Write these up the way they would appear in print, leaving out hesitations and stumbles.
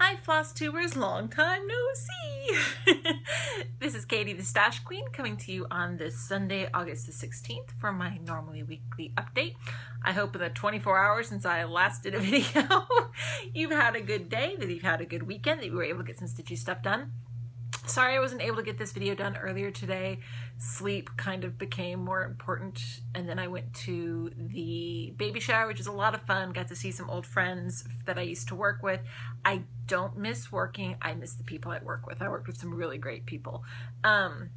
Hi Flosstubers, long time no see! This is Katie the Stash Queen coming to you on this Sunday, August the 16th for my normally weekly update. I hope in the 24 hours since I last did a video, you've had a good day, that you've had a good weekend, that you were able to get some stitchy stuff done. Sorry I wasn't able to get this video done earlier today. Sleep kind of became more important, and then I went to the baby shower, which is a lot of fun. Got to see some old friends that I used to work with. I don't miss working. I miss the people I work with. I worked with some really great people. And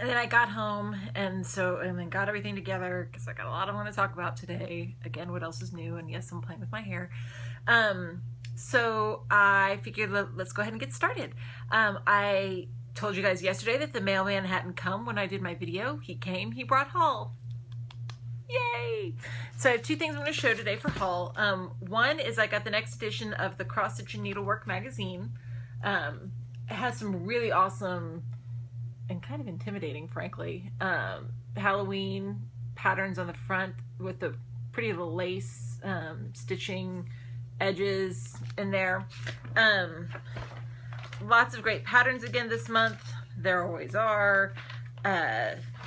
then I got home and then got everything together because I got a lot I want to talk about today. Again, what else is new? And yes, I'm playing with my hair. So I figured let's go ahead and get started. I told you guys yesterday that the mailman hadn't come when I did my video. He came, he brought haul. Yay! So I have two things I'm going to show today for haul. One is I got the next edition of the Cross Stitch and Needlework magazine. It has some really awesome and kind of intimidating, frankly, Halloween patterns on the front with the pretty little lace stitching edges in there. Lots of great patterns again this month. There always are.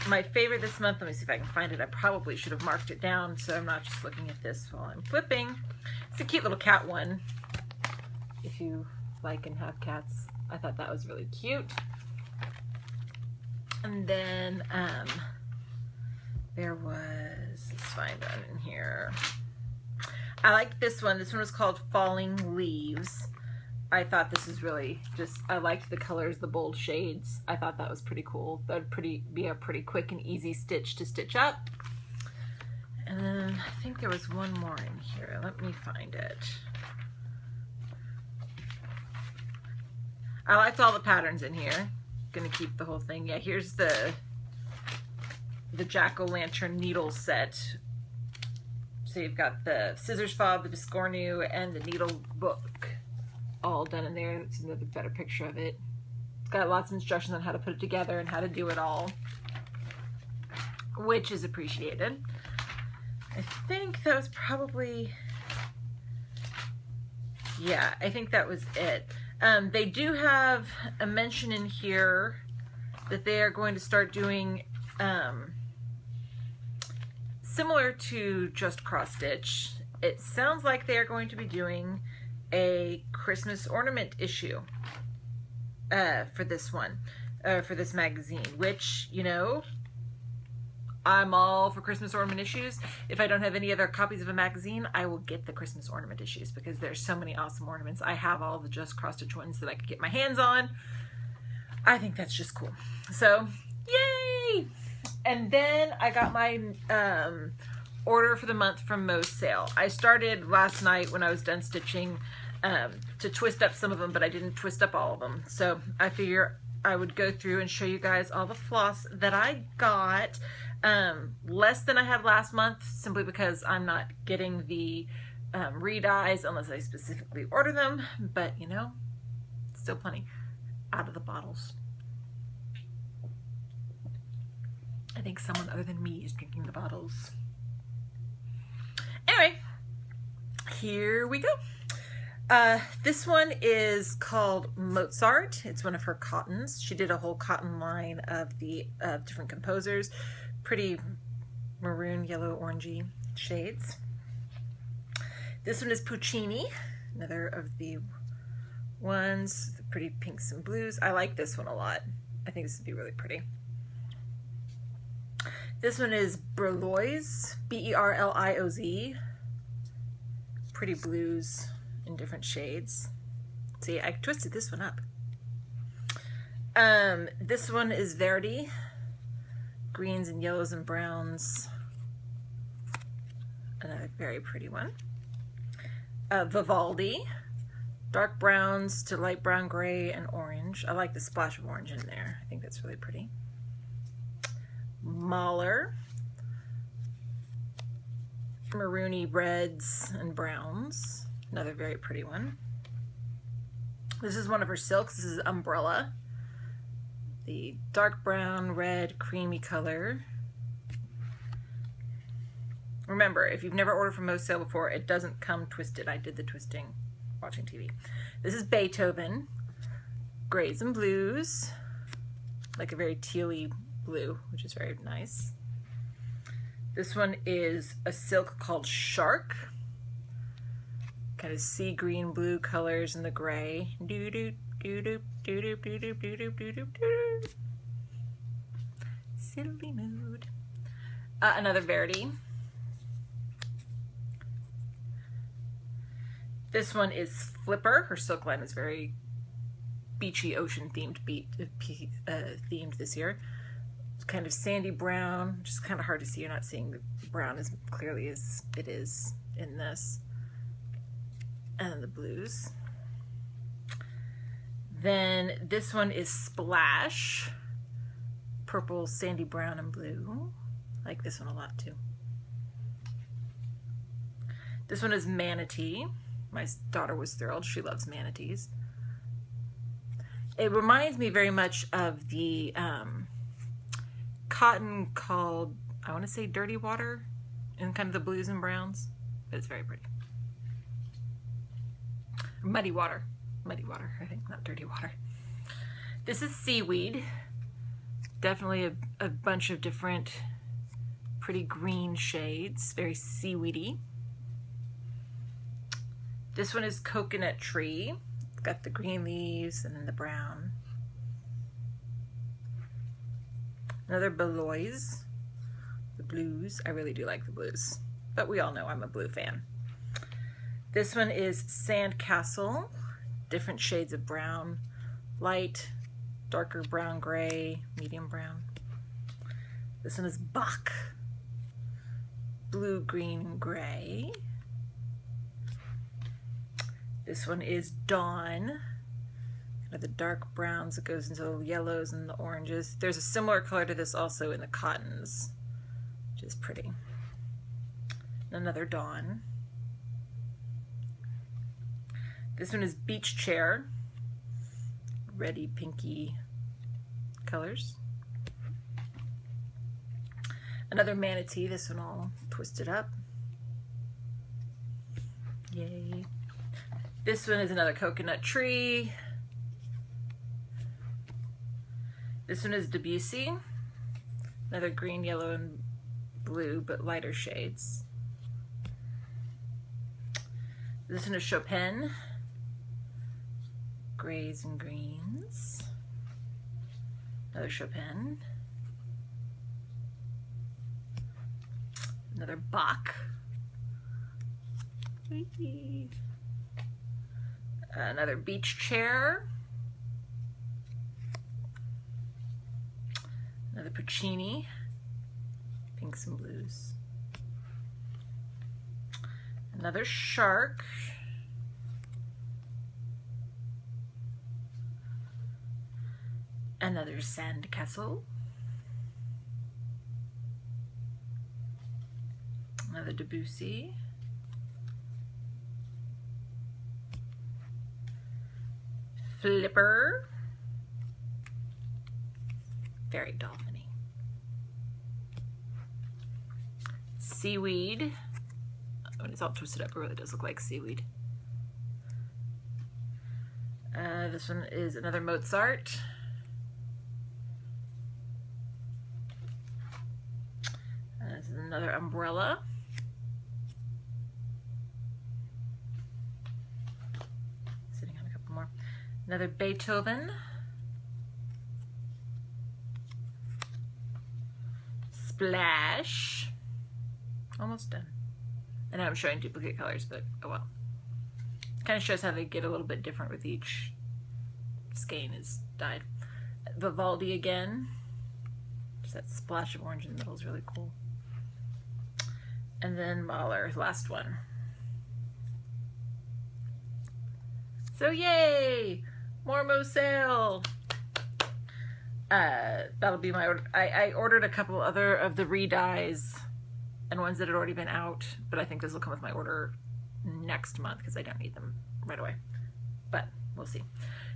My favorite this month, let me see if I can find it. I probably should have marked it down so I'm not just looking at this while I'm flipping. It's a cute little cat one. If you like and have cats, I thought that was really cute. And then there was, let's find one in here. I like this one. This one was called Falling Leaves. I thought this is really just, I liked the colors, the bold shades. I thought that was pretty cool. That would be a pretty quick and easy stitch to stitch up. And then I think there was one more in here. Let me find it. I liked all the patterns in here. Gonna keep the whole thing. Yeah, here's the jack-o'-lantern needle set. So you've got the scissors fob, the biscornu, and the needle book all done in there. It's another better picture of it. It's got lots of instructions on how to put it together and how to do it all, which is appreciated. I think that was probably, yeah, I think that was it. They do have a mention in here that they are going to start doing similar to just cross stitch. It sounds like they are going to be doing a Christmas ornament issue for this one, for this magazine, which, you know, I'm all for Christmas ornament issues. If I don't have any other copies of a magazine, I will get the Christmas ornament issues because there's so many awesome ornaments. I have all the just cross stitch ones that I could get my hands on. I think that's just cool. So, yay! And then I got my order for the month from Mo's Sale. I started last night when I was done stitching to twist up some of them, but I didn't twist up all of them. So I figure I would go through and show you guys all the floss that I got. Less than I had last month, simply because I'm not getting the re-dyes unless I specifically order them, but you know, still plenty out of the bottles. I think someone other than me is drinking the bottles. Anyway, here we go. This one is called Mozart. It's one of her cottons. She did a whole cotton line of the different composers. Pretty maroon, yellow, orangey shades. This one is Puccini, another of the ones, the pretty pinks and blues. I like this one a lot. I think this would be really pretty. This one is Berlioz, B-E-R-L-I-O-Z. Pretty blues in different shades. See, I twisted this one up. This one is Verdi, greens and yellows and browns. Another very pretty one. Vivaldi, dark browns to light brown, gray, and orange. I like the splash of orange in there. I think that's really pretty. Mahler, maroony reds and browns, another very pretty one. This is one of her silks. This is Umbrella, the dark brown, red, creamy color. Remember, if you've never ordered from Mo's Sale before, it doesn't come twisted. I did the twisting. watching TV. This is Beethoven, grays and blues, like a very tealy blue, which is very nice. This one is a silk called Shark, kind of sea green blue colors in the gray. Doo doo doo doo doo doo doo doo doo doo doo doo. Silly mood. Another Verity. This one is Flipper. Her silk line is very beachy, ocean themed this year. It's kind of sandy brown, just kind of hard to see. You're not seeing the brown as clearly as it is in this. And then the blues. Then this one is Splash. Purple, sandy brown, and blue. I like this one a lot too. This one is Manatee. My daughter was thrilled. She loves manatees. It reminds me very much of the cotton called, I want to say Dirty Water, in kind of the blues and browns, but it's very pretty. Muddy Water, I think, not Dirty Water. This is Seaweed. Definitely a bunch of different pretty green shades, very seaweedy. This one is Coconut Tree. It's got the green leaves and then the brown. Another Belois, the blues. I really do like the blues, but we all know I'm a blue fan. This one is Sandcastle, different shades of brown, light, darker brown gray, medium brown. This one is Bach, blue, green, gray. This one is Dawn, kind of the dark browns that goes into the yellows and the oranges. There's a similar color to this also in the cottons, which is pretty. Another Dawn. This one is Beach Chair, reddy, pinky colors. Another Manatee, this one all twisted up. Yay. This one is another Coconut Tree. This one is Debussy, another green, yellow, and blue, but lighter shades. This one is Chopin, grays and greens. Another Chopin. Another Bach. Another Beach Chair. Another Puccini, pinks and blues. Another Shark. Another Sandcastle. Another Debussy. Flipper. Very dolphiny. Seaweed. When it's all twisted up, it really does look like seaweed. This one is another Mozart. This is another Umbrella. Sitting on a couple more. Another Beethoven. Splash. Almost done. And I'm showing duplicate colors, but oh well. Kind of shows how they get a little bit different with each skein is dyed. Vivaldi again. Just that splash of orange in the middle is really cool. And then Mahler, last one. So yay! More Mo sale! That'll be my order. I ordered a couple other of the re-dyes and ones that had already been out, but I think this will come with my order next month because I don't need them right away. But we'll see.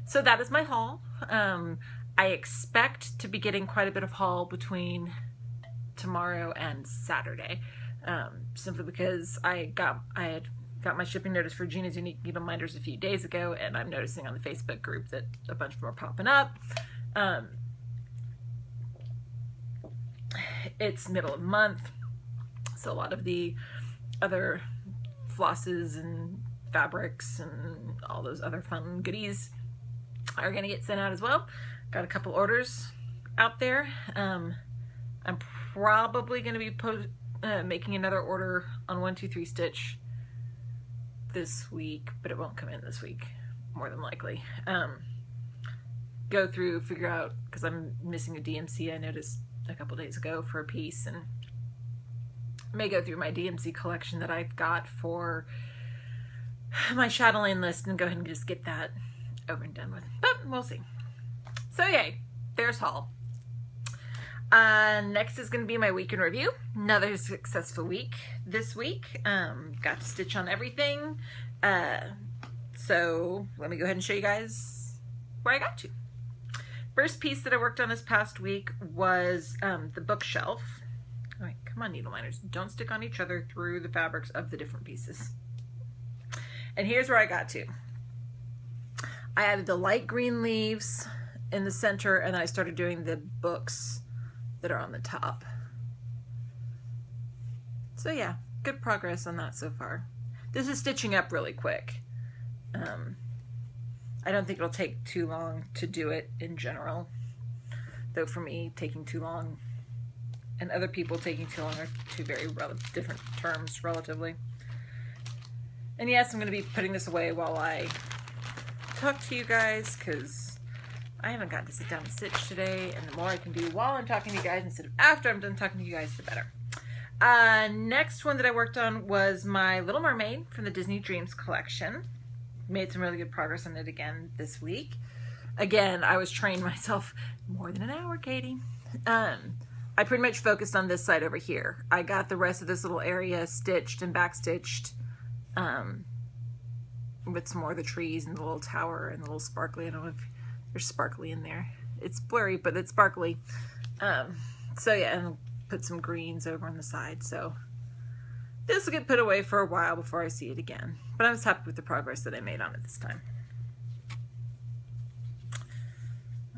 So that is my haul. I expect to be getting quite a bit of haul between tomorrow and Saturday, simply because I had got my shipping notice for Gina's Unique Needle Minders a few days ago, and I'm noticing on the Facebook group that a bunch more are popping up. It's middle of the month, so a lot of the other flosses and fabrics and all those other fun goodies are going to get sent out as well. Got a couple orders out there. I'm probably going to be making another order on 123 Stitch this week, but it won't come in this week, more than likely. Go through, figure out, because I'm missing a DMC I noticed a couple days ago for a piece, and may go through my DMC collection that I've got for my Chatelaine list and go ahead and just get that over and done with. But we'll see. So yay, there's haul. Next is going to be my week in review. Another successful week this week. Got to stitch on everything. So let me go ahead and show you guys where I got to. First piece that I worked on this past week was the bookshelf. All right, come on, needle minders. Don't stick on each other through the fabrics of the different pieces. And here's where I got to. I added the light green leaves in the center, and then I started doing the books that are on the top. So yeah, good progress on that so far. This is stitching up really quick. I don't think it'll take too long to do it in general, though for me, taking too long and other people taking too long are two very different terms relatively. And yes, I'm going to be putting this away while I talk to you guys, because I haven't gotten to sit down and stitch today, and the more I can do while I'm talking to you guys instead of after I'm done talking to you guys, the better. Next one that I worked on was my Little Mermaid from the Disney Dreams collection. Made some really good progress on it again this week. Again, I was training myself more than an hour, Katie. I pretty much focused on this side over here. I got the rest of this little area stitched and back stitched with some more of the trees and the little tower and the little sparkly. I don't know if there's sparkly in there. It's blurry, but it's sparkly. So yeah, and put some greens over on the side. So this will get put away for a while before I see it again. But I was happy with the progress that I made on it this time.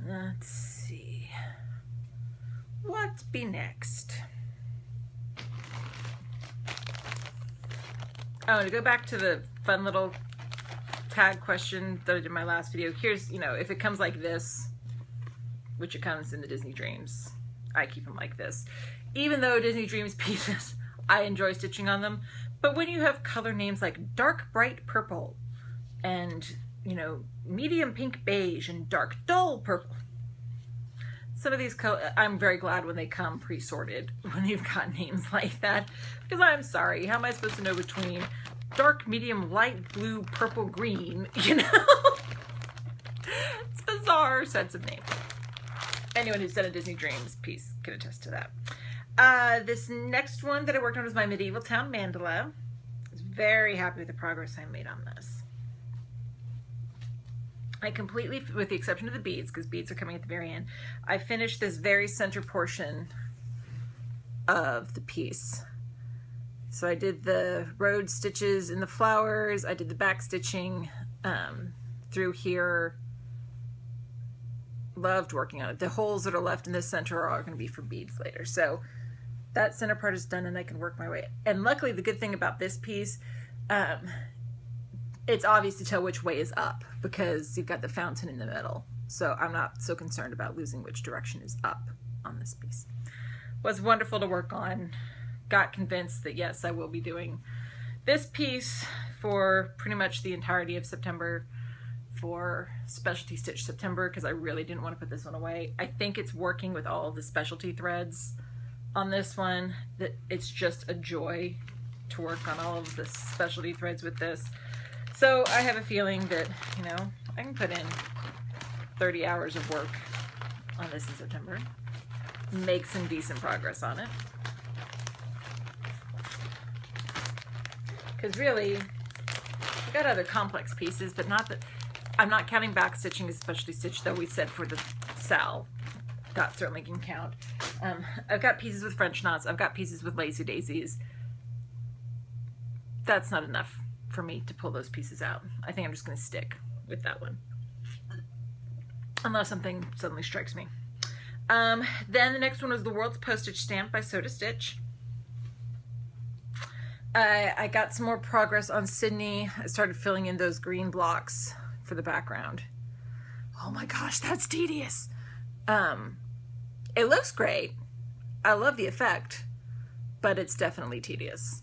Let's see. What be next? Oh, to go back to the fun little tag question that I did in my last video. Here's, you know, if it comes like this, which it comes in the Disney Dreams, I keep them like this. Even though Disney Dreams pieces, I enjoy stitching on them, but when you have color names like dark bright purple and, you know, medium pink beige and dark dull purple, some of these I'm very glad when they come pre-sorted when you've got names like that, because I'm sorry, how am I supposed to know between dark, medium, light blue, purple, green, you know? It's bizarre sets of names. Anyone who's done a Disney Dreams piece can attest to that. This next one that I worked on was my Medieval Town Mandala. I was very happy with the progress I made on this. I completely, with the exception of the beads, because beads are coming at the very end, I finished this very center portion of the piece. So I did the road stitches in the flowers, I did the back stitching through here. Loved working on it. The holes that are left in the center are all going to be for beads later. So that center part is done and I can work my way. And luckily the good thing about this piece, it's obvious to tell which way is up because you've got the fountain in the middle. So I'm not so concerned about losing which direction is up on this piece. Was wonderful to work on. Got convinced that yes, I will be doing this piece for pretty much the entirety of September for Specialty Stitch September, because I really didn't want to put this one away. I think it's working with all of the specialty threads on this one, that it's just a joy to work on all of the specialty threads with this. So I have a feeling that, you know, I can put in 30 hours of work on this in September, make some decent progress on it. Because really, I've got other complex pieces, but not that, I'm not counting back stitching as specialty stitch, though we said for the Sal, that certainly can count. I've got pieces with French knots, I've got pieces with lazy daisies. That's not enough for me to pull those pieces out. I think I'm just going to stick with that one, unless something suddenly strikes me. Then the next one was the World's Postage Stamp by Soda Stitch. I got some more progress on Sydney. I started filling in those green blocks for the background. Oh my gosh, that's tedious. It looks great. I love the effect, but it's definitely tedious.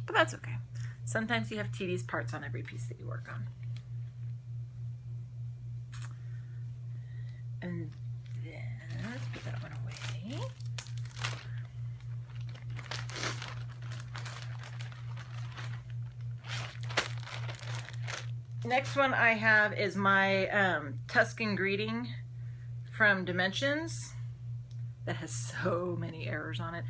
But that's okay. Sometimes you have tedious parts on every piece that you work on. And then let's put that one away. Next one I have is my Tuscan Greeting from Dimensions that has so many errors on it.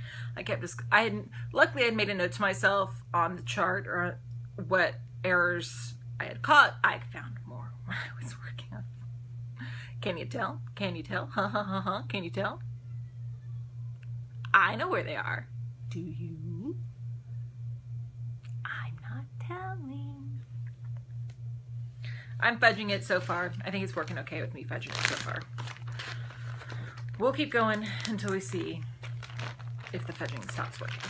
Luckily I made a note to myself on the chart or what errors I had caught. I found more when I was working on it. Can you tell? Can you tell? Ha ha ha ha. Can you tell? I know where they are. Do you? I'm not telling. I'm fudging it so far. I think it's working okay with me fudging it so far. We'll keep going until we see if the fudging stops working.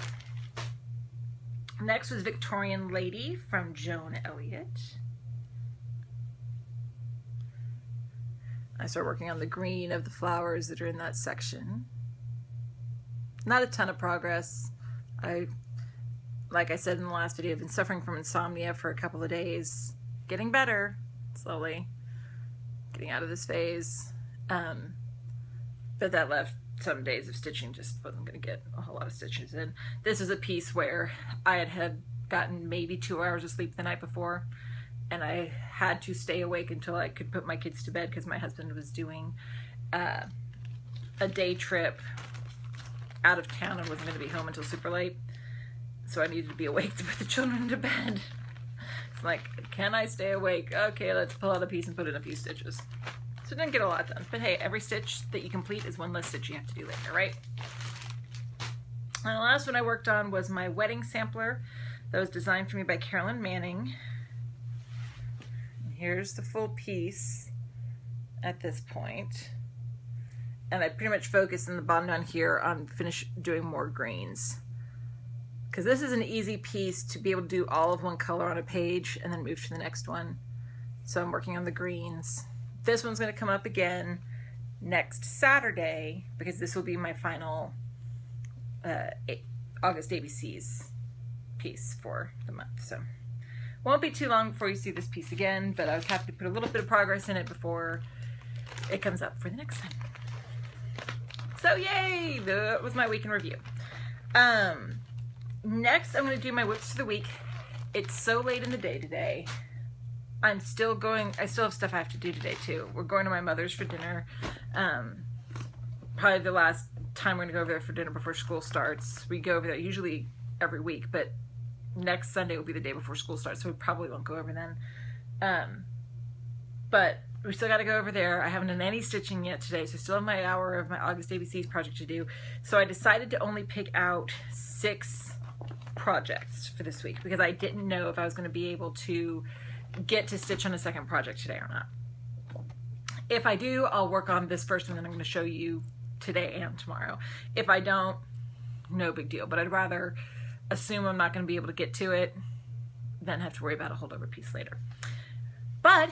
Next was Victorian Lady from Joan Elliott. I started working on the green of the flowers that are in that section. Not a ton of progress. Like I said in the last video, I've been suffering from insomnia for a couple of days. Getting better, slowly. Getting out of this phase. But that left some days of stitching, just wasn't going to get a whole lot of stitches in. This is a piece where I had gotten maybe 2 hours of sleep the night before, and I had to stay awake until I could put my kids to bed because my husband was doing a day trip out of town and wasn't going to be home until super late. So I needed to be awake to put the children to bed. It's like, can I stay awake? Okay, let's pull out a piece and put in a few stitches. So didn't get a lot done, but hey, every stitch that you complete is one less stitch you have to do later, right? And the last one I worked on was my wedding sampler that was designed for me by Carolyn Manning. And here's the full piece at this point. And I pretty much focused in the bottom down here on doing more greens. Because this is an easy piece to be able to do all of one color on a page and then move to the next one. So I'm working on the greens. This one's going to come up again next Saturday because this will be my final August ABCs piece for the month. So won't be too long before you see this piece again, but I was happy to put a little bit of progress in it before it comes up for the next time. So yay! That was my week in review. Next, I'm going to do my whips for the week. It's so late in the day today. I still have stuff I have to do today too. We're going to my mother's for dinner. Probably the last time we're going to go over there for dinner before school starts. We go over there usually every week, but next Sunday will be the day before school starts, so we probably won't go over then. But we still got to go over there. I haven't done any stitching yet today, so I still have my hour of my August ABCs project to do. So I decided to only pick out 6 projects for this week because I didn't know if I was going to be able to get to stitch on a second project today or not. If I do, I'll work on this first one that I'm going to show you today and tomorrow. If I don't, no big deal, but I'd rather assume I'm not going to be able to get to it than have to worry about a holdover piece later. But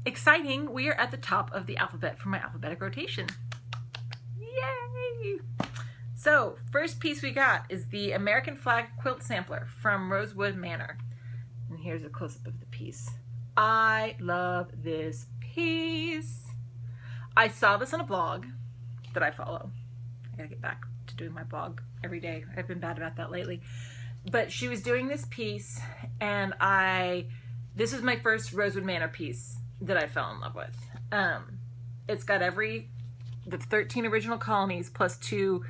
exciting, we are at the top of the alphabet for my alphabetic rotation. Yay! So first piece we got is the American Flag Quilt Sampler from Rosewood Manor. And here's a close-up of the piece. I love this piece. I saw this on a blog that I follow. I gotta get back to doing my blog every day. I've been bad about that lately. But she was doing this piece, and this is my first Rosewood Manor piece that I fell in love with. It's got the 13 original colonies plus 2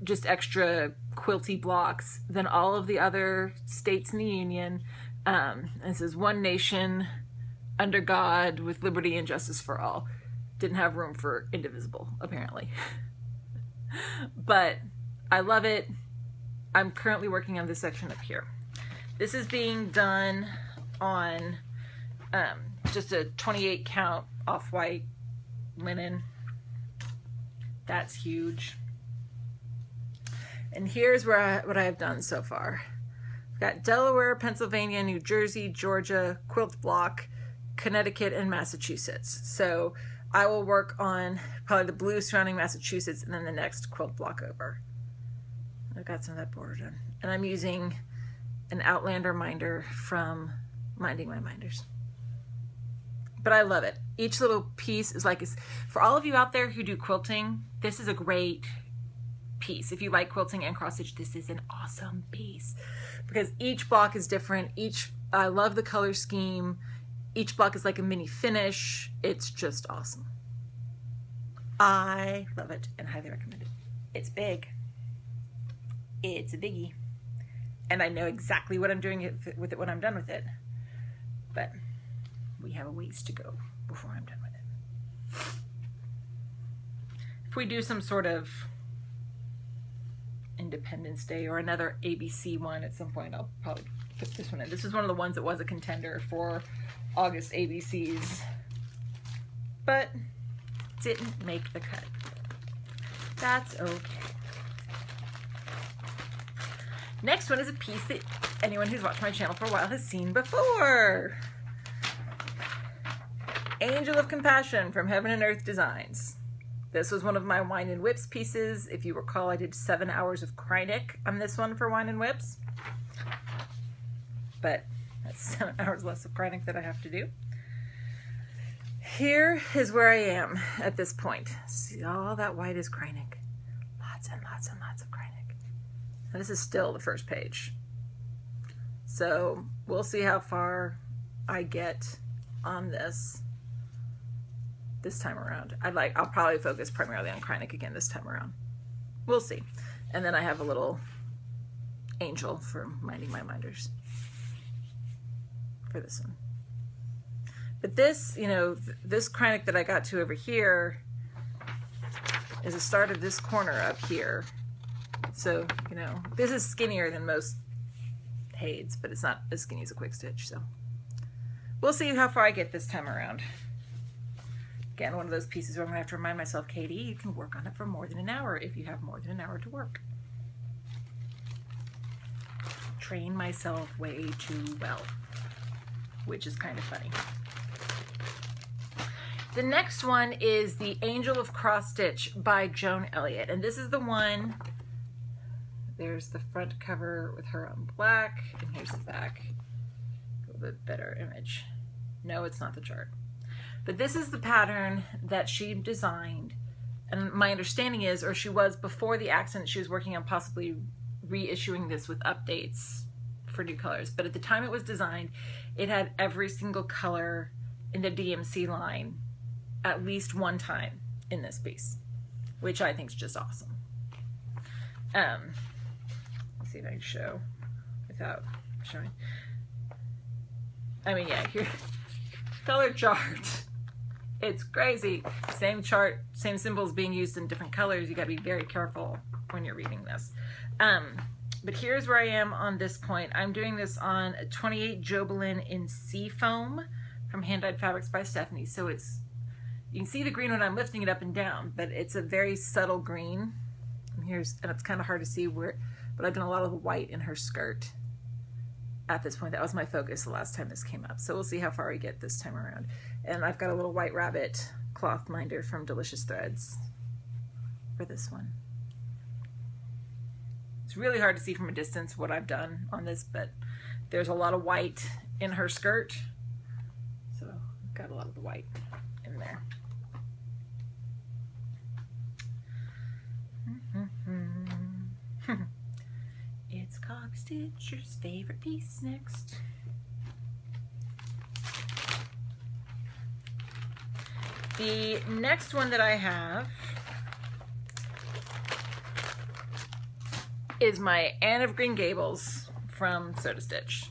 just extra quilty blocks than all of the other states in the Union. It says one nation under God with liberty and justice for all. Didn't have room for indivisible, apparently. But I love it. I'm currently working on this section up here. This is being done on just a 28 count off-white linen. That's huge. And here's where what I have done so far. I've got Delaware, Pennsylvania, New Jersey, Georgia, quilt block, Connecticut, and Massachusetts. So I will work on probably the blue surrounding Massachusetts and then the next quilt block over. I've got some of that border done. And I'm using an Outlander minder from Minding My Minders. But I love it. Each little piece is like, for all of you out there who do quilting, this is a great piece. If you like quilting and cross stitch, this is an awesome piece because each block is different. I love the color scheme. Each block is like a mini finish. It's just awesome. I love it and highly recommend it. It's big. It's a biggie. And I know exactly what I'm doing with it when I'm done with it. But we have a ways to go before I'm done with it. If we do some sort of Independence Day or another ABC one at some point, I'll probably put this one in. This is one of the ones that was a contender for August ABCs, but didn't make the cut. That's okay. Next one is a piece that anyone who's watched my channel for a while has seen before. Angel of Compassion from Heaven and Earth Designs. This was one of my Wine and Whips pieces. If you recall, I did 7 hours of Kreinik on this one for Wine and Whips. But that's 7 hours less of Kreinik that I have to do. Here is where I am at this point. See, all that white is Kreinik. Lots and lots and lots of Kreinik. And this is still the first page. So we'll see how far I get on this time around. I'll probably focus primarily on Kreinik again this time around. We'll see. And then I have a little angel for Minding My Minders for this one. But this, you know, this Kreinik that I got to over here is the start of this corner up here. So, you know, this is skinnier than most Hades, but it's not as skinny as a quick stitch. So we'll see how far I get this time around. Again, one of those pieces where I'm going to have to remind myself, Katie, you can work on it for more than an hour if you have more than an hour to work. Train myself way too well, which is kind of funny. The next one is the Angel of Cross Stitch by Joan Elliott. And this is the one, there's the front cover with her on black, and here's the back. A little bit better image. No, it's not the chart. But this is the pattern that she designed, and my understanding is, or she was before the accident, she was working on possibly reissuing this with updates for new colors. But at the time it was designed, it had every single color in the DMC line at least one time in this piece, which I think is just awesome. Let's see if I can show without showing. I mean, yeah, here, color chart. It's crazy. Same chart, same symbols being used in different colors. You gotta be very careful when you're reading this. But here's where I am on this point. I'm doing this on a 28 Jobelin in Seafoam from Hand Dyed Fabrics by Stephanie. So it's, you can see the green when I'm lifting it up and down, but it's a very subtle green. And it's kind of hard to see where, but I've done a lot of the white in her skirt at this point. That was my focus the last time this came up. So we'll see how far we get this time around. And I've got a little White Rabbit cloth minder from Delicious Threads for this one. It's really hard to see from a distance what I've done on this, but there's a lot of white in her skirt. So I've got a lot of the white in there. It's Cock Stitcher's favorite piece next. The next one that I have is my Anne of Green Gables from Soda Stitch.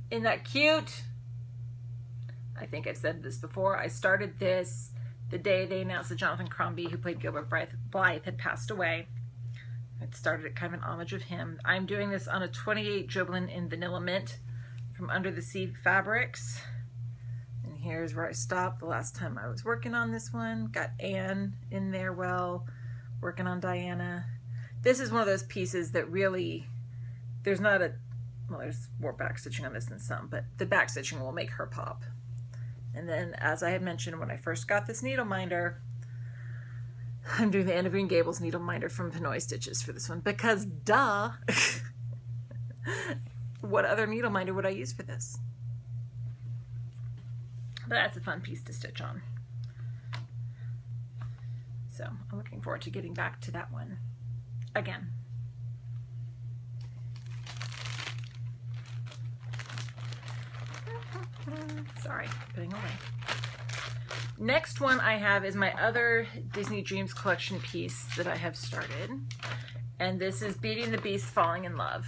Isn't that cute? I think I've said this before. I started this the day they announced that Jonathan Crombie, who played Gilbert Blythe, had passed away. It started at kind of an homage of him. I'm doing this on a 28 Joblin in Vanilla Mint from Under the Sea Fabrics. And here's where I stopped the last time I was working on this one. Got Anne in there well, working on Diana. This is one of those pieces that really, there's not a, well, there's more back stitching on this than some, but the back stitching will make her pop. And then, as I had mentioned when I first got this needle minder, I'm doing the Anne of Green Gables needle minder from Pinoy Stitches for this one, because duh! What other needle minder would I use for this? But that's a fun piece to stitch on. So I'm looking forward to getting back to that one again. Sorry, putting away. Next one I have is my other Disney Dreams collection piece that I have started. And this is Beauty and the Beast Falling in Love.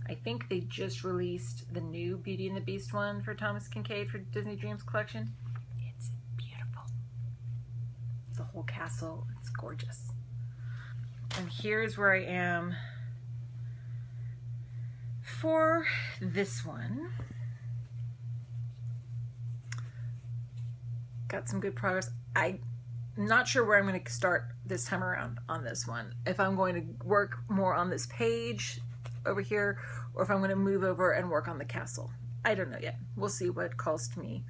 I think they just released the new Beauty and the Beast one for Thomas Kincaid for Disney Dreams collection. It's beautiful. It's a whole castle. It's gorgeous. And here's where I am for this one. Got some good progress. I'm not sure where I'm going to start this time around on this one. If I'm going to work more on this page over here, or if I'm going to move over and work on the castle. I don't know yet. We'll see what calls to me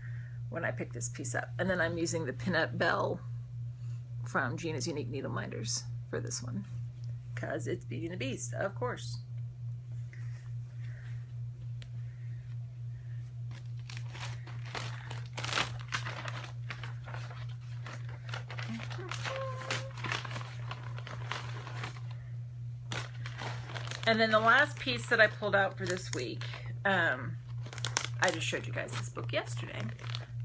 when I pick this piece up. And then I'm using the Pinup Bell from Gina's Unique Needle Minders for this one, because it's Beauty and the Beast, of course. And then the last piece that I pulled out for this week, I just showed you guys this book yesterday.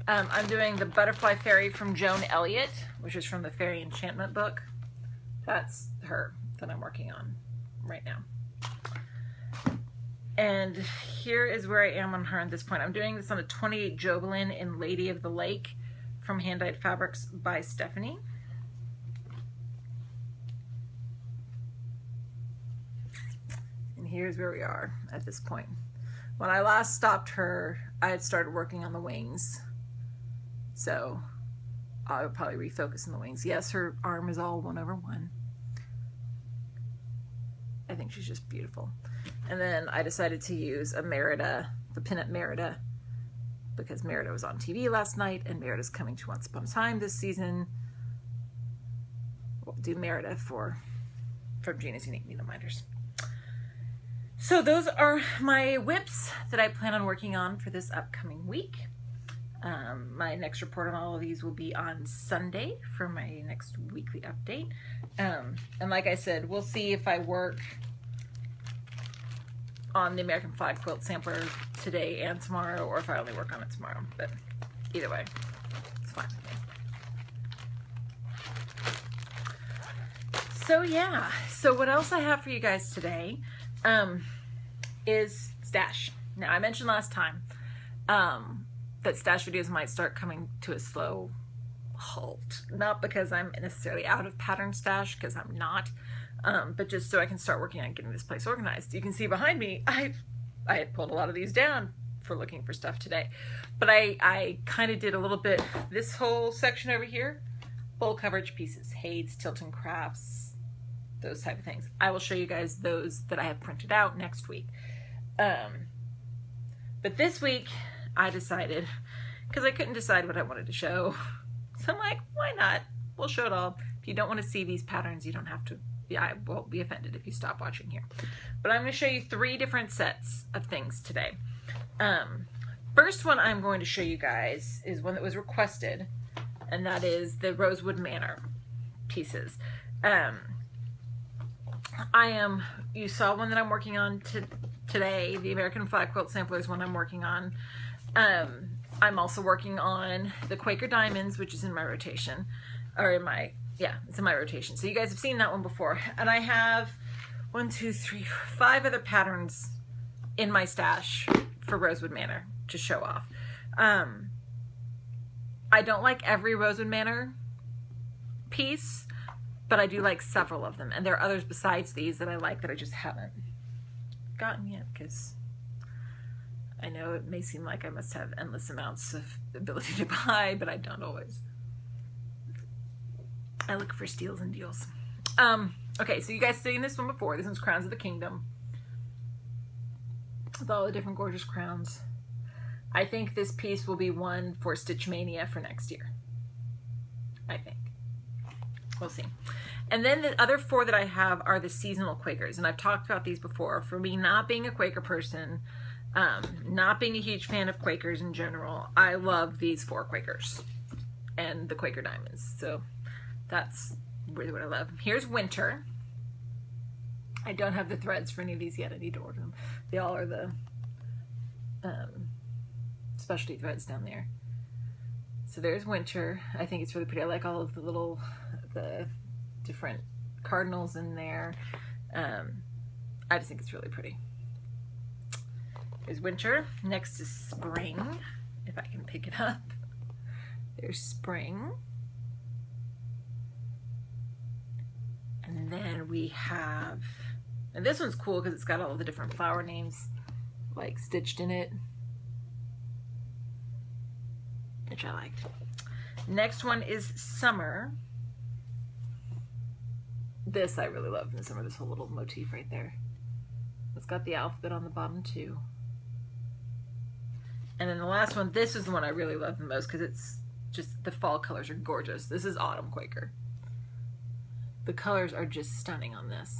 I'm doing the Butterfly Fairy from Joan Elliott, which is from the Fairy Enchantment book. That's her that I'm working on right now. And here is where I am on her at this point. I'm doing this on a 28 Joblin in Lady of the Lake from Hand Dyed Fabrics by Stephanie. Here's where we are at this point. When I last stopped her, I had started working on the wings. So I'll probably refocus on the wings. Yes, her arm is all 1/1. I think she's just beautiful. And then I decided to use a Merida, the Pinup Merida, because Merida was on TV last night, and Merida's coming to Once Upon a Time this season. We'll do Merida from Gina's Unique Needle Minders. So those are my whips that I plan on working on for this upcoming week. My next report on all of these will be on Sunday for my next weekly update. And like I said, we'll see if I work on the American Flag Quilt Sampler today and tomorrow, or if I only work on it tomorrow. But either way, it's fine with me. So yeah, so what else I have for you guys today is stash. Now, I mentioned last time that stash videos might start coming to a slow halt. Not because I'm necessarily out of pattern stash, because I'm not, but just so I can start working on getting this place organized. You can see behind me, I had pulled a lot of these down for looking for stuff today. But I kind of did a little bit, this whole section over here, full coverage pieces, Hayes, Tilton Crafts, those type of things. I will show you guys those that I have printed out next week. But this week I decided, because I couldn't decide what I wanted to show, so I'm like, why not? We'll show it all. If you don't want to see these patterns, you don't have to. Yeah, I won't be offended if you stop watching here. But I'm going to show you 3 different sets of things today. First one I'm going to show you guys is one that was requested, and that is the Rosewood Manor pieces. You saw one that I'm working on today, the American Flag Quilt Sampler is one I'm working on. I'm also working on the Quaker Diamonds, which is in my rotation, or in my, yeah, it's in my rotation. So you guys have seen that one before. And I have 1, 2, 3, 5 other patterns in my stash for Rosewood Manor to show off. I don't like every Rosewood Manor piece, but I do like several of them. And there are others besides these that I like that I just haven't gotten yet, because I know it may seem like I must have endless amounts of ability to buy, but I don't always. I look for steals and deals. Okay, so you guys seen this one before. This one's Crowns of the Kingdom, with all the different gorgeous crowns. I think this piece will be one for Stitch Mania for next year. I think. We'll see. And then the other 4 that I have are the seasonal Quakers, and I've talked about these before. For me, not being a Quaker person, not being a huge fan of Quakers in general, I love these 4 Quakers and the Quaker Diamonds. So that's really what I love. Here's Winter. I don't have the threads for any of these yet. I need to order them. They all are the specialty threads down there. So there's Winter. I think it's really pretty. I like all of the different cardinals in there. I just think it's really pretty. There's Winter. Next is Spring, if I can pick it up. There's Spring. And then we have, and this one's cool because it's got all the different flower names like stitched in it, which I liked. Next one is Summer. This I really love in the summer, this whole little motif right there. It's got the alphabet on the bottom too. And then the last one, this is the one I really love the most because it's just, the fall colors are gorgeous. This is Autumn Quaker. The colors are just stunning on this.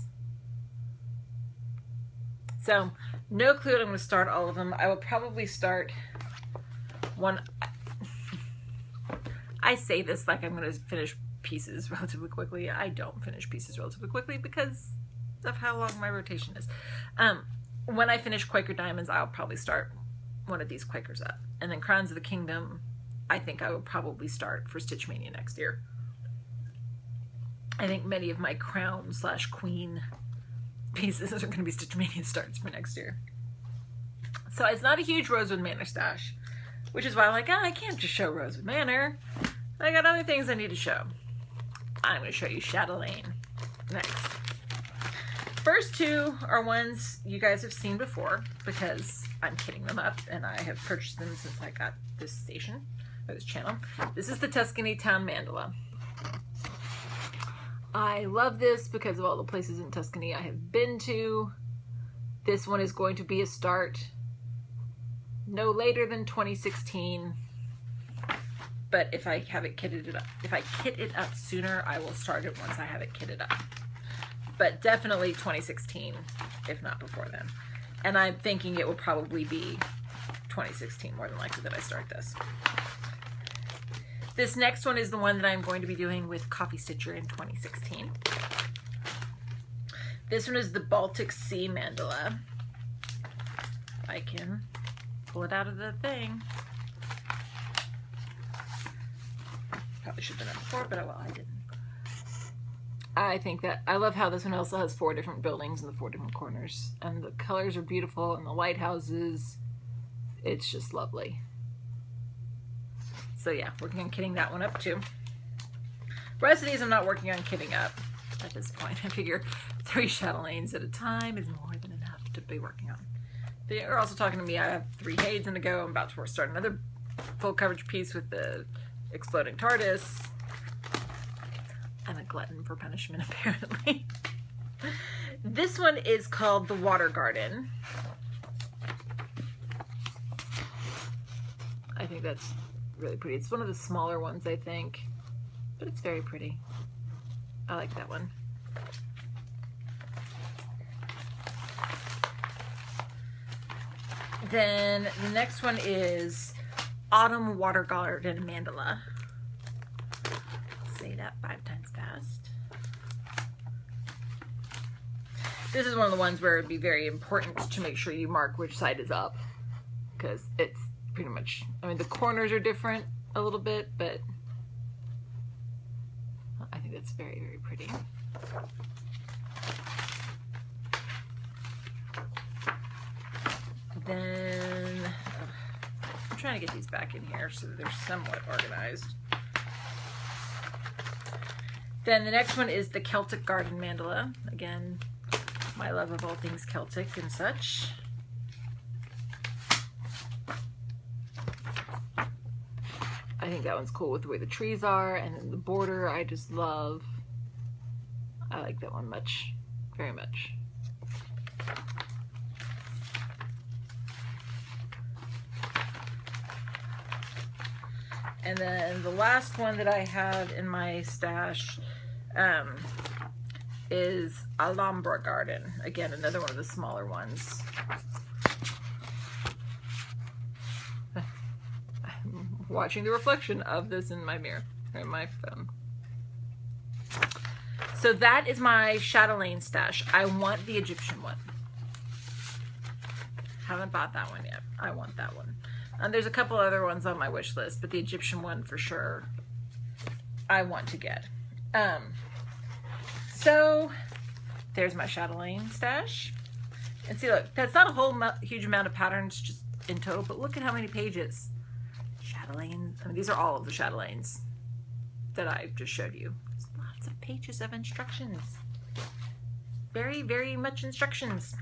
So, no clue when I'm going to start all of them. I will probably start one. I say this like I'm going to finish pieces relatively quickly. I don't finish pieces relatively quickly because of how long my rotation is. When I finish Quaker Diamonds, I'll probably start one of these Quakers up. And then Crowns of the Kingdom, I think I will probably start for Stitch Mania next year. I think many of my crown/queen pieces are going to be Stitch Mania starts for next year. So it's not a huge Rosewood Manor stash, which is why I'm like, I can't just show Rosewood Manor. I got other things I need to show. I'm going to show you Chatelaine next. First 2 are ones you guys have seen before because I'm kitting them up and I have purchased them since I got this station, or this channel. This is the Tuscany Town Mandala. I love this because of all the places in Tuscany I have been to. This one is going to be a start no later than 2016. But if I have it kitted up, if I kit it up sooner, I will start it once I have it kitted up. But definitely 2016, if not before then. And I'm thinking it will probably be 2016 more than likely that I start this. This next one is the one that I'm going to be doing with Coffee Stitcher in 2016. This one is the Baltic Sea Mandala. I can pull it out of the thing. Probably should have done it before, but well, I didn't. I think that, I love how this one also has 4 different buildings in the 4 different corners. And the colors are beautiful, and the lighthouses, it's just lovely. So yeah, working on kitting that one up too. The rest of these I'm not working on kitting up at this point. I figure 3 Chatelaines at a time is more than enough to be working on. They are also talking to me. I have 3 Hayden to go. I'm about to start another full coverage piece with the Exploding TARDIS. I'm a glutton for punishment, apparently. This one is called The Water Garden. I think that's really pretty. It's one of the smaller ones, I think, but it's very pretty. I like that one. Then the next one is Autumn Water Garden Mandala. Say that 5 times fast. This is one of the ones where it'd be very important to make sure you mark which side is up, because it's pretty much, I mean, the corners are different a little bit, but I think that's very, very pretty. Then I'm trying to get these back in here so that they're somewhat organized. Then the next one is the Celtic Garden Mandala. Again, my love of all things Celtic and such. I think that one's cool with the way the trees are, and then the border I just love. I like that one much, very much. And then the last one that I have in my stash is Alhambra Garden. Again, another one of the smaller ones. I'm watching the reflection of this in my mirror, or my phone. So that is my Chatelaine stash. I want the Egyptian one. Haven't bought that one yet. I want that one. There's a couple other ones on my wish list, but the Egyptian one for sure I want to get. So there's my Chatelaine stash. And see, look, that's not a whole huge amount of patterns just in total, but look at how many pages. Chatelaine, I mean, these are all of the Chatelaines that I just showed you. There's lots of pages of instructions. Very, very much instructions.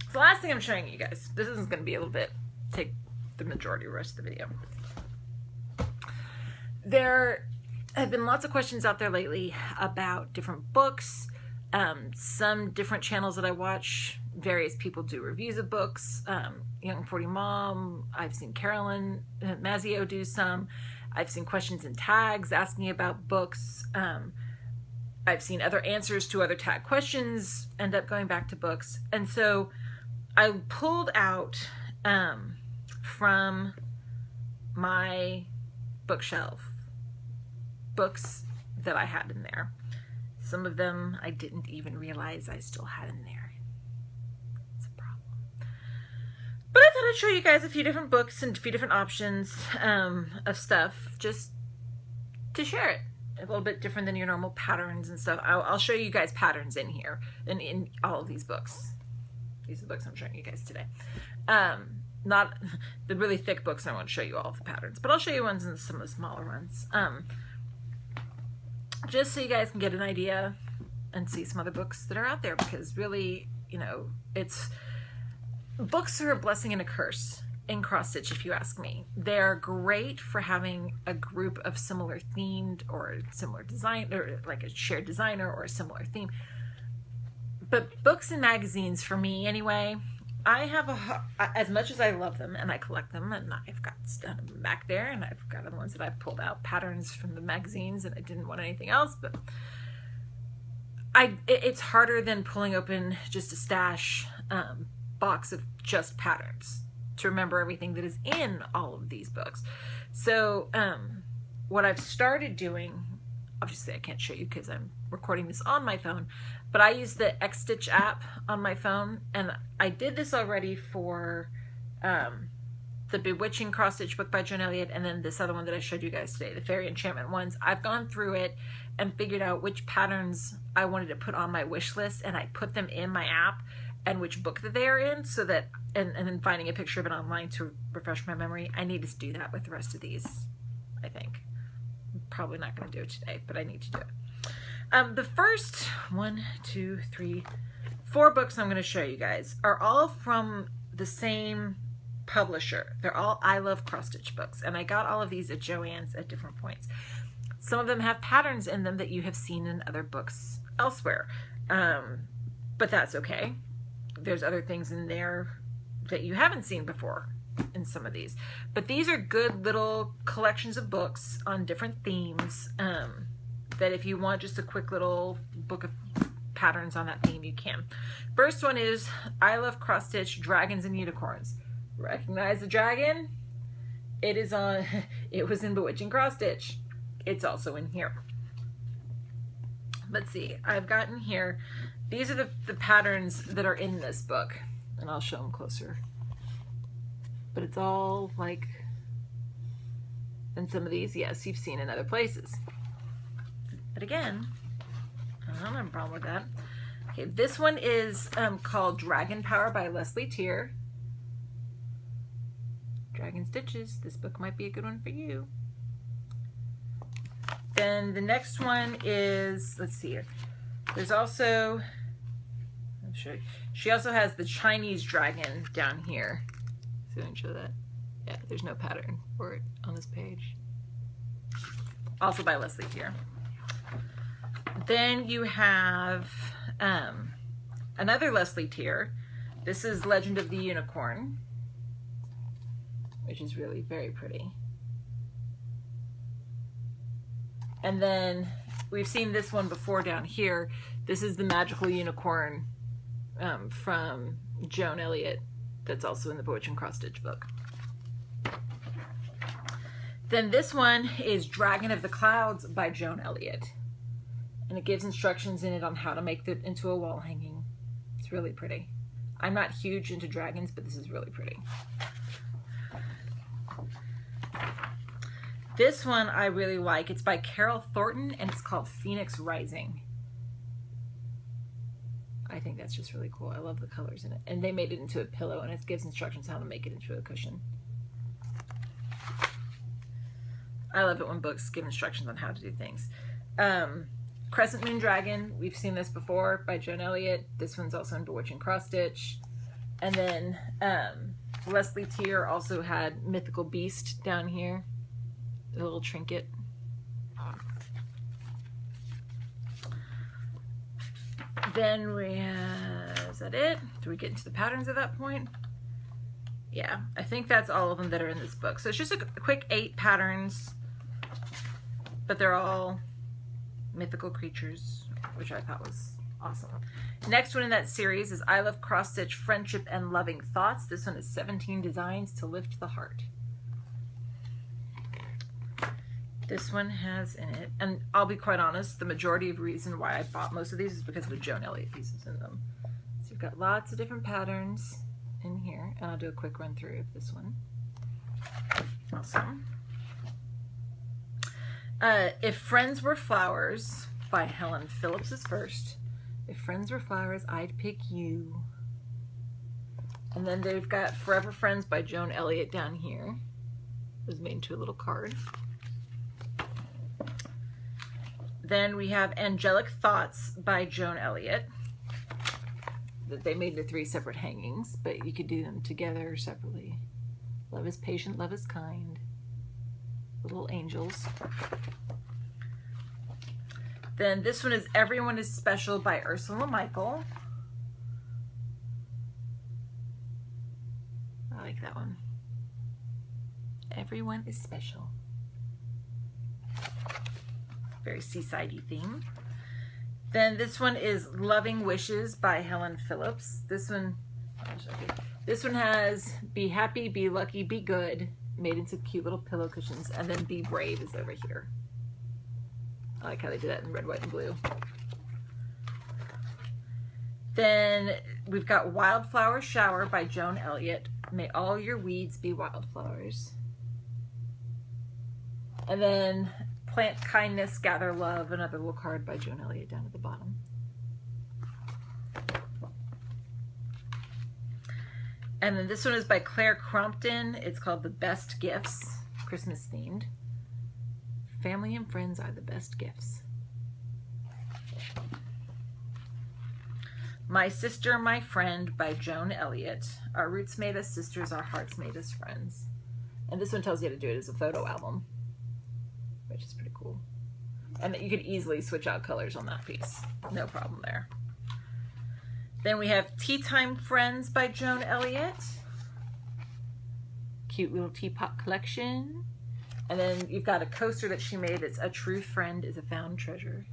So the last thing I'm showing you guys, this isn't going to be a little bit, take the majority of the rest of the video. There have been lots of questions out there lately about different books. Some different channels that I watch, various people do reviews of books. Young 40 Mom, I've seen Carolyn Mazzio do some. I've seen questions in tags asking about books. I've seen other answers to other tag questions end up going back to books. And so I pulled out from my bookshelf books that I had in there. Some of them I didn't even realize I still had in there. It's a problem. But I thought I'd show you guys a few different books and a few different options of stuff just to share it. A little bit different than your normal patterns and stuff. I'll show you guys patterns in here and in all of these books. These are the books I'm showing you guys today. Not the really thick books, I won't show you all of the patterns, but I'll show you ones and some of the smaller ones. Just so you guys can get an idea and see some other books that are out there, because really, you know, books are a blessing and a curse in cross stitch, if you ask me. They're great for having a group of similar themed or similar design, or like a shared designer or a similar theme. But books and magazines, for me anyway, I have as much as I love them and I collect them, and I've got stuff back there, and I've got other ones that I've pulled out patterns from the magazines and I didn't want anything else, but it's harder than pulling open just a stash box of just patterns to remember everything that is in all of these books. So what I've started doing, obviously I can't show you because I'm recording this on my phone, but I use the X-Stitch app on my phone, and I did this already for the Bewitching cross stitch book by Joan Elliott, and then this other one that I showed you guys today, the Fairy Enchantment ones. I've gone through it and figured out which patterns I wanted to put on my wish list, and I put them in my app and which book that they are in, so that, and then finding a picture of it online to refresh my memory. I need to do that with the rest of these, I think. I'm probably not going to do it today, but I need to do it. The first 1, 2, 3, 4 books I'm going to show you guys are all from the same publisher. They're all I Love Cross Stitch books, and I got all of these at Joann's at different points. Some of them have patterns in them that you have seen in other books elsewhere, but that's okay. There's other things in there that you haven't seen before in some of these, but these are good little collections of books on different themes, that if you want just a quick little book of patterns on that theme, you can. First one is I Love Cross Stitch Dragons and Unicorns. Recognize the dragon? It is on, it was in Bewitching Cross Stitch. It's also in here. Let's see, I've gotten here, these are the patterns that are in this book, and I'll show them closer. But it's all like, and some of these, yes, you've seen in other places. But again, I don't have a problem with that. Okay, this one is called Dragon Power by Leslie Tier. Dragon Stitches, this book might be a good one for you. Then the next one is, let's see here. There's also, I'll show you. She also has the Chinese dragon down here. So I can show that. Yeah, there's no pattern for it on this page. Also by Leslie here. Then you have another Leslie tier. This is Legend of the Unicorn, which is really very pretty. And then we've seen this one before down here. This is the Magical Unicorn from Joan Elliott, that's also in the Bewitched and Cross Stitch book. Then this one is Dragon of the Clouds by Joan Elliott. And it gives instructions in it on how to make it into a wall hanging. It's really pretty. I'm not huge into dragons, but this is really pretty. This one I really like. It's by Carol Thornton, and it's called Phoenix Rising. I think that's just really cool. I love the colors in it. And they made it into a pillow, and it gives instructions how to make it into a cushion. I love it when books give instructions on how to do things. Crescent Moon Dragon, we've seen this before by Joan Elliott. This one's also in Bewitched and Cross Stitch. And then Leslie Tier also had Mythical Beast down here, a little trinket. Then we have, is that it? Do we get into the patterns at that point? Yeah, I think that's all of them that are in this book. So it's just a quick 8 patterns, but they're all mythical creatures, which I thought was awesome. Next one in that series is I Love Cross Stitch Friendship and Loving Thoughts. This one is 17 designs to lift the heart. This one has in it, and I'll be quite honest, the majority of the reason why I bought most of these is because of the Joan Elliott pieces in them. So you've got lots of different patterns in here, and I'll do a quick run through of this one. Awesome. If Friends Were Flowers by Helen Phillips is first. If Friends Were Flowers, I'd Pick You. And then they've got Forever Friends by Joan Elliott down here. It was made into a little card. Then we have Angelic Thoughts by Joan Elliott, that they made the 3 separate hangings, but you could do them together or separately. Love is patient, love is kind. Little angels. Then this one is Everyone is Special by Ursula Michael. I like that one. Everyone is Special. Very seaside-y theme. Then this one is Loving Wishes by Helen Phillips. This one has Be Happy, Be Lucky, Be Good, made into cute little pillow cushions, and then Be Brave is over here. I like how they did that in red, white, and blue. Then we've got Wildflower Shower by Joan Elliott. May all your weeds be wildflowers. And then Plant Kindness, Gather Love, another little card by Joan Elliott down at the bottom. And then this one is by Claire Crompton. It's called The Best Gifts, Christmas themed. Family and friends are the best gifts. My Sister, My Friend by Joan Elliott. Our roots made us sisters, our hearts made us friends. And this one tells you how to do it as a photo album, which is pretty cool. And you could easily switch out colors on that piece. No problem there. Then we have Tea Time Friends by Joan Elliott. Cute little teapot collection. And then you've got a coaster that she made. It's A True Friend is a Found Treasure.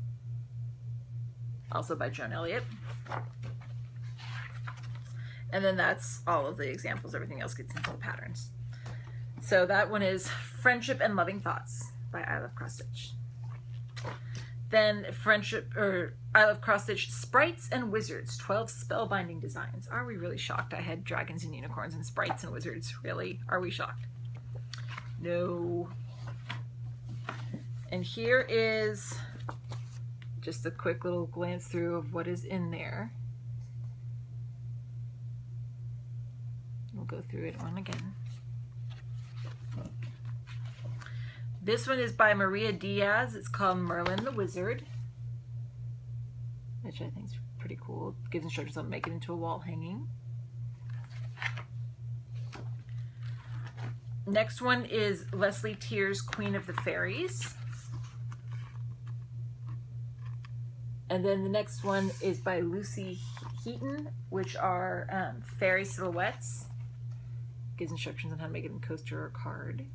Also by Joan Elliott. And then that's all of the examples. Everything else gets into the patterns. So that one is Friendship and Loving Thoughts by I Love Cross Stitch. Then I Love Cross Stitch Sprites and Wizards, 12 spellbinding designs. Are we really shocked I had dragons and unicorns and sprites and wizards? Really? Are we shocked? No. And here is just a quick little glance through of what is in there. We'll go through it one again. This one is by Maria Diaz. It's called Merlin the Wizard, which I think is pretty cool. It gives instructions on making it into a wall hanging. Next one is Leslie Tear's Queen of the Fairies. And then the next one is by Lucy Heaton, which are fairy silhouettes. Gives instructions on how to make it in coaster or card.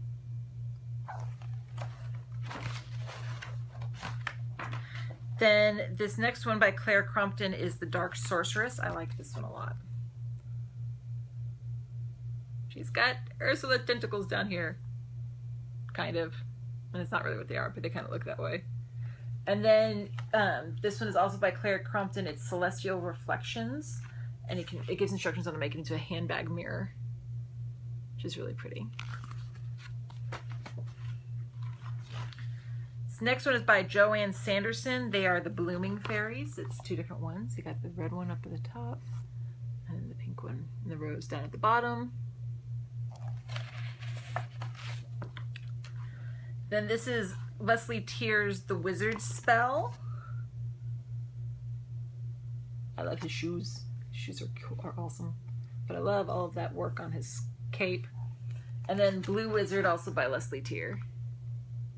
Then this next one by Claire Crumpton is The Dark Sorceress. I like this one a lot. She's got Ursula tentacles down here, kind of. And it's not really what they are, but they kind of look that way. And then this one is also by Claire Crumpton. It's Celestial Reflections. And it gives instructions on to make it into a handbag mirror, which is really pretty. This next one is by Joanne Sanderson. They are the Blooming Fairies. It's two different ones. You got the red one up at the top, and the pink one, and the rose down at the bottom. Then this is Leslie Tear's The Wizard's Spell. I love his shoes. His shoes are cool, are awesome. But I love all of that work on his cape. And then Blue Wizard, also by Leslie Tear,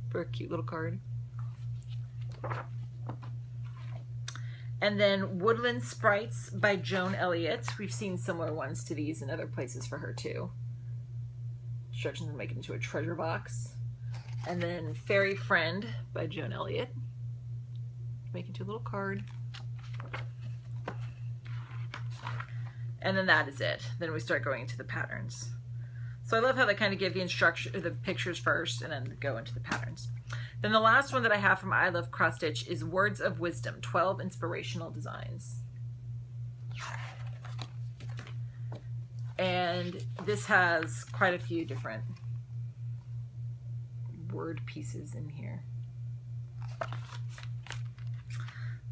for a cute little card. And then Woodland Sprites by Joan Elliott. We've seen similar ones to these in other places for her too. Instructions on making it into a treasure box. And then Fairy Friend by Joan Elliott. Make it into a little card. And then that is it. Then we start going into the patterns. So I love how they kind of give the instruction, the pictures first, and then go into the patterns. Then the last one that I have from I Love Cross Stitch is Words of Wisdom, 12 Inspirational Designs. And this has quite a few different word pieces in here.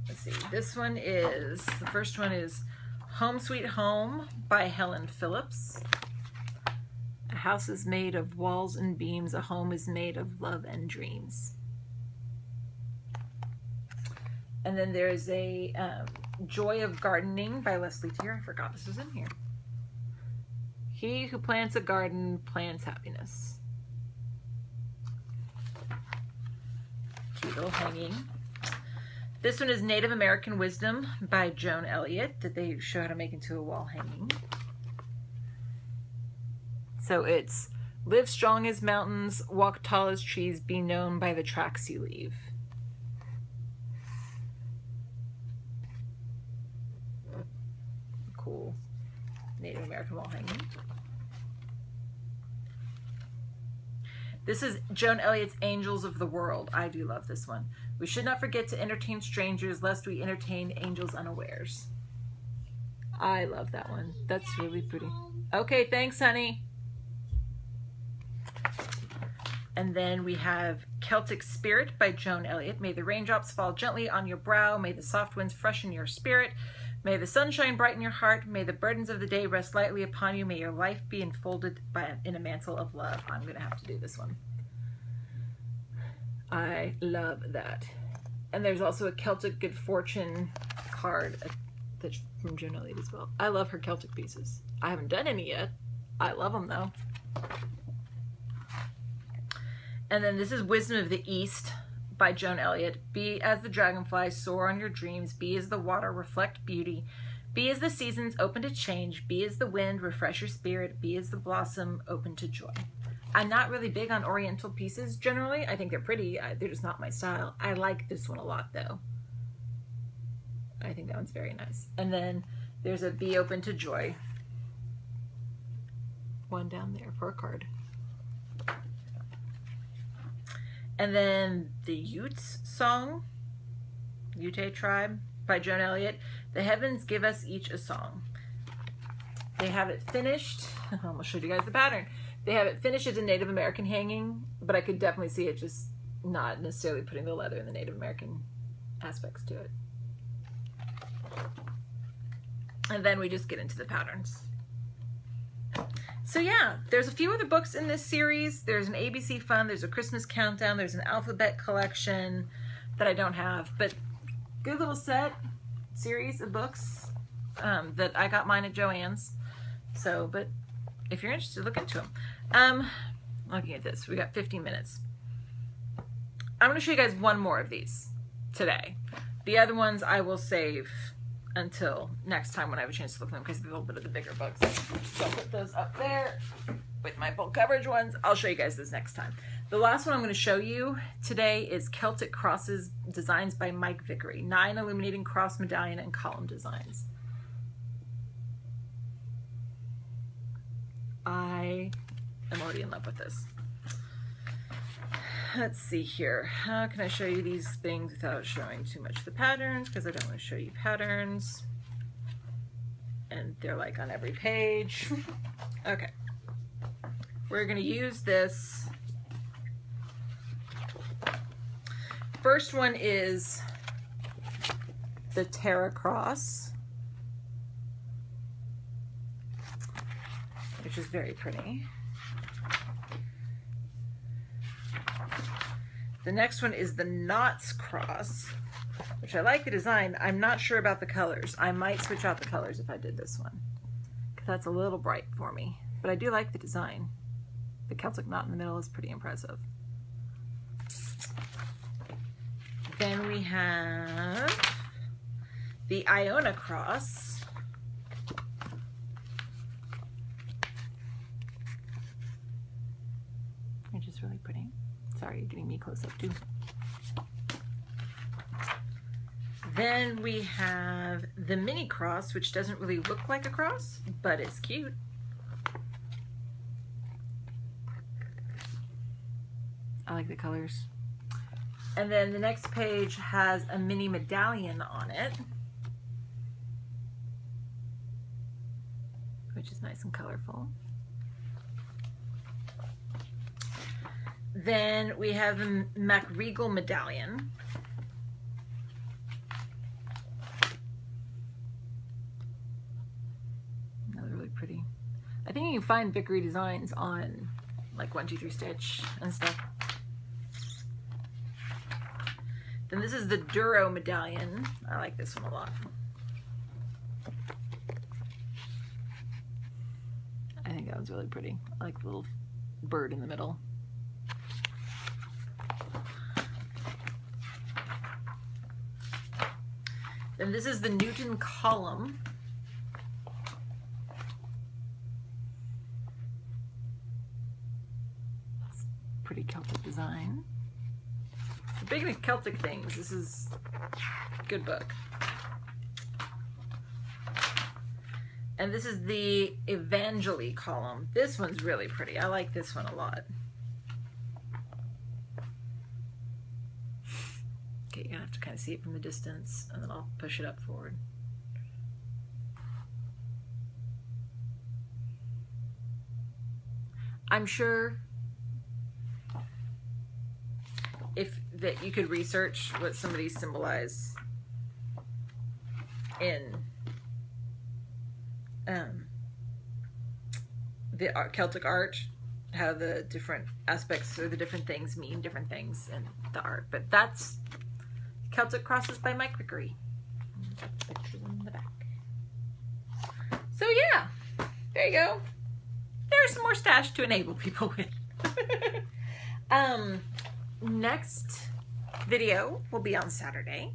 Let's see, this one is, the first one is Home Sweet Home by Helen Phillips. A house is made of walls and beams, a home is made of love and dreams. And then there's a Joy of Gardening by Leslie Tear. I forgot this was in here. He who plants a garden plants happiness. Cute little hanging. This one is Native American Wisdom by Joan Elliott, that they show how to make into a wall hanging. So it's live strong as mountains, walk tall as trees, be known by the tracks you leave. Cool Native American wall hanging. This is Joan Elliott's Angels of the World. I do love this one. We should not forget to entertain strangers, lest we entertain angels unawares. I love that one. That's really pretty. Okay, thanks, honey. And then we have Celtic Spirit by Joan Elliott. May the raindrops fall gently on your brow. May the soft winds freshen your spirit. May the sunshine brighten your heart. May the burdens of the day rest lightly upon you. May your life be enfolded in a mantle of love. I'm going to have to do this one. I love that. And there's also a Celtic Good Fortune card that's from Joan Elliott as well. I love her Celtic pieces. I haven't done any yet. I love them though. And then this is Wisdom of the East by Joan Elliott. Be as the dragonfly, soar on your dreams. Be as the water, reflect beauty. Be as the seasons, open to change. Be as the wind, refresh your spirit. Be as the blossom, open to joy. I'm not really big on Oriental pieces generally. I think they're pretty. They're just not my style. I like this one a lot though. I think that one's very nice. And then there's a Be Open to Joy one down there for a card. And then the Utes song, Ute Tribe by Joan Elliott. The heavens give us each a song. They have it finished. I'm gonna show you guys the pattern. They have it finished as a Native American hanging, but I could definitely see it just not necessarily putting the leather and the Native American aspects to it. And then we just get into the patterns. So yeah, there's a few other books in this series. There's an ABC Fun, there's a Christmas Countdown, there's an alphabet collection that I don't have, but good little series of books that I got mine at Joann's. So, but if you're interested, look into them. Looking at this, we got 15 minutes. I'm going to show you guys one more of these today. The other ones I will save until next time when I have a chance to look at them because they're a little bit of the bigger books. So I'll put those up there with my full coverage ones. I'll show you guys this next time. The last one I'm going to show you today is Celtic Crosses Designs by Mike Vickery. 9 illuminating cross medallion and column designs. I am already in love with this. Let's see here. How can I show you these things without showing too much of the patterns? Because I don't want to show you patterns. And they're like on every page. Okay. We're going to use this. First one is the Terra Cross, which is very pretty. The next one is the Knots Cross, which I like the design. I'm not sure about the colors. I might switch out the colors if I did this one, because that's a little bright for me. But I do like the design. The Celtic knot in the middle is pretty impressive. Then we have the Iona Cross. Which is really pretty. Sorry, you're getting me close up too. Then we have the Mini Cross, which doesn't really look like a cross, but it's cute. I like the colors. And then the next page has a mini medallion on it, which is nice and colorful. Then we have the MacRegal medallion. Another really pretty. I think you can find Vickery designs on like 1-2-3 Stitch and stuff. Then this is the Duro medallion. I like this one a lot. I think that one's really pretty. I like the little bird in the middle. Then this is the Newton column. That's pretty Celtic design. Big into Celtic things, this is a good book. And this is the Evangeli column. This one's really pretty. I like this one a lot. Okay, you're gonna have to kind of see it from the distance, and then I'll push it up forward. I'm sure that you could research what some of these symbolize in the Celtic art, how the different aspects or the different things mean different things in the art. But that's Celtic Crosses by Mike Vickery. Pictures in the back. So yeah, there you go. There's some more stash to enable people with. Next video will be on Saturday,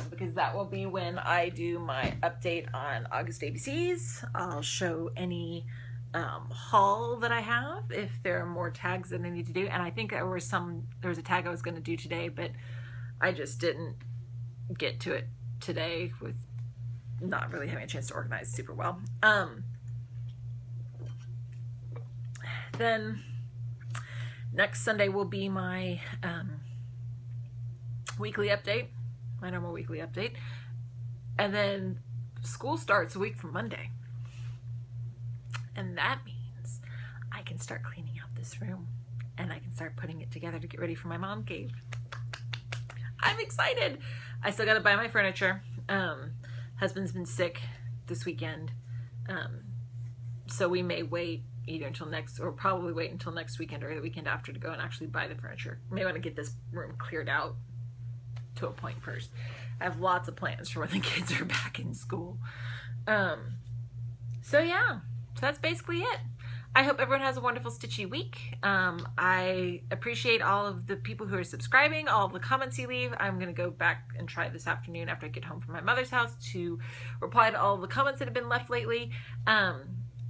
because that will be when I do my update on August ABCs. I'll show any haul that I have, if there are more tags that I need to do. And I think there was a tag I was going to do today, but I just didn't get to it today with not really having a chance to organize super well. Then next Sunday will be my weekly update, my normal weekly update. And then school starts a week from Monday. And that means I can start cleaning out this room and I can start putting it together to get ready for my mom cave. I'm excited. I still got to buy my furniture. Husband's been sick this weekend. So we may wait either until next, or probably wait until next weekend or the weekend after to go and actually buy the furniture. May want to get this room cleared out to a point first. I have lots of plans for when the kids are back in school. So yeah, so that's basically it. I hope everyone has a wonderful stitchy week. I appreciate all of the people who are subscribing, all of the comments you leave. I'm going to go back and try this afternoon after I get home from my mother's house to reply to all of the comments that have been left lately.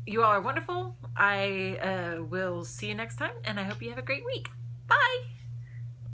You all are wonderful. I will see you next time, and I hope you have a great week. Bye!